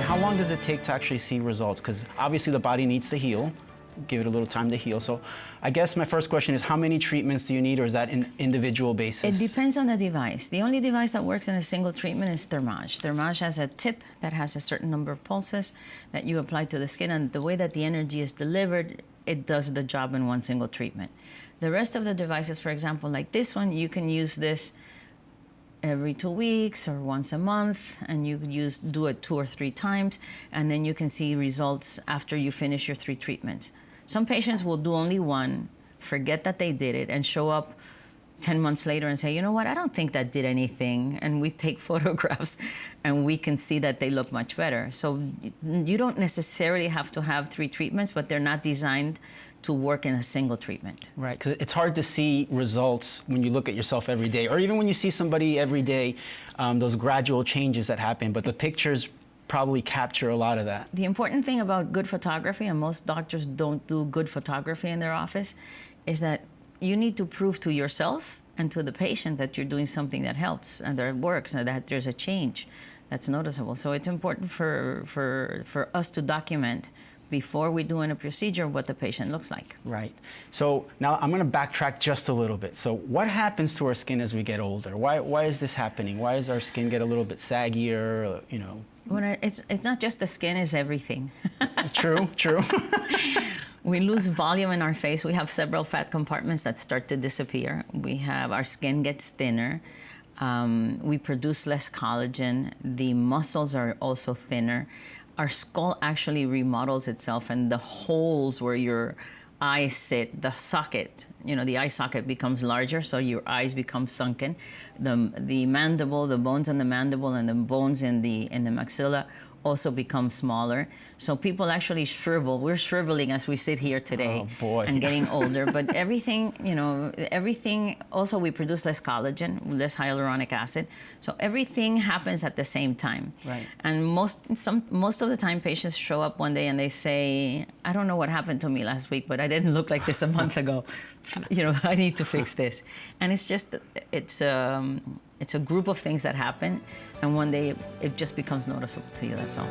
And how long does it take to actually see results? Because obviously the body needs to heal. Give it a little time to heal. So I guess my first question is, how many treatments do you need, or is that an individual basis? It depends on the device. The only device that works in a single treatment is Thermage. Thermage has a tip that has a certain number of pulses that you apply to the skin, and the way that the energy is delivered, it does the job in one single treatment. The rest of the devices, for example, like this one, you can use this every 2 weeks or once a month, and you do it 2 or 3 times, and then you can see results after you finish your 3 treatments. Some patients will do only one, forget that they did it, and show up 10 months later and say, you know what, I don't think that did anything. And we take photographs and we can see that they look much better. So you don't necessarily have to have 3 treatments, but they're not designed to work in a single treatment. Right, because it's hard to see results when you look at yourself every day, or even when you see somebody every day, those gradual changes that happen, but the pictures probably capture a lot of that. The important thing about good photography, and most doctors don't do good photography in their office, is that you need to prove to yourself and to the patient that you're doing something that helps and that it works and that there's a change that's noticeable. So it's important for us to document before we do a procedure what the patient looks like. Right. So now I'm going to backtrack just a little bit. So what happens to our skin as we get older? Why is this happening? Why does our skin get a little bit saggier, you know? It's not just the skin, it's everything. True, true. We lose volume in our face. We have several fat compartments that start to disappear. Our skin gets thinner. We produce less collagen. The muscles are also thinner. Our skull actually remodels itself, and the holes where your eyes sit, the socket, you know, the eye socket becomes larger, so your eyes become sunken. The mandible, the bones in the mandible and the bones in the maxilla also become smaller. So people actually shrivel. We're shriveling as we sit here today. Oh, boy. And getting older. But everything, you know, also we produce less collagen, less hyaluronic acid. So everything happens at the same time. Right. And most of the time patients show up one day and they say, I don't know what happened to me last week, but I didn't look like this a month ago. You know, I need to fix this. And it's just, it's a group of things that happen, and one day it just becomes noticeable to you, that's all.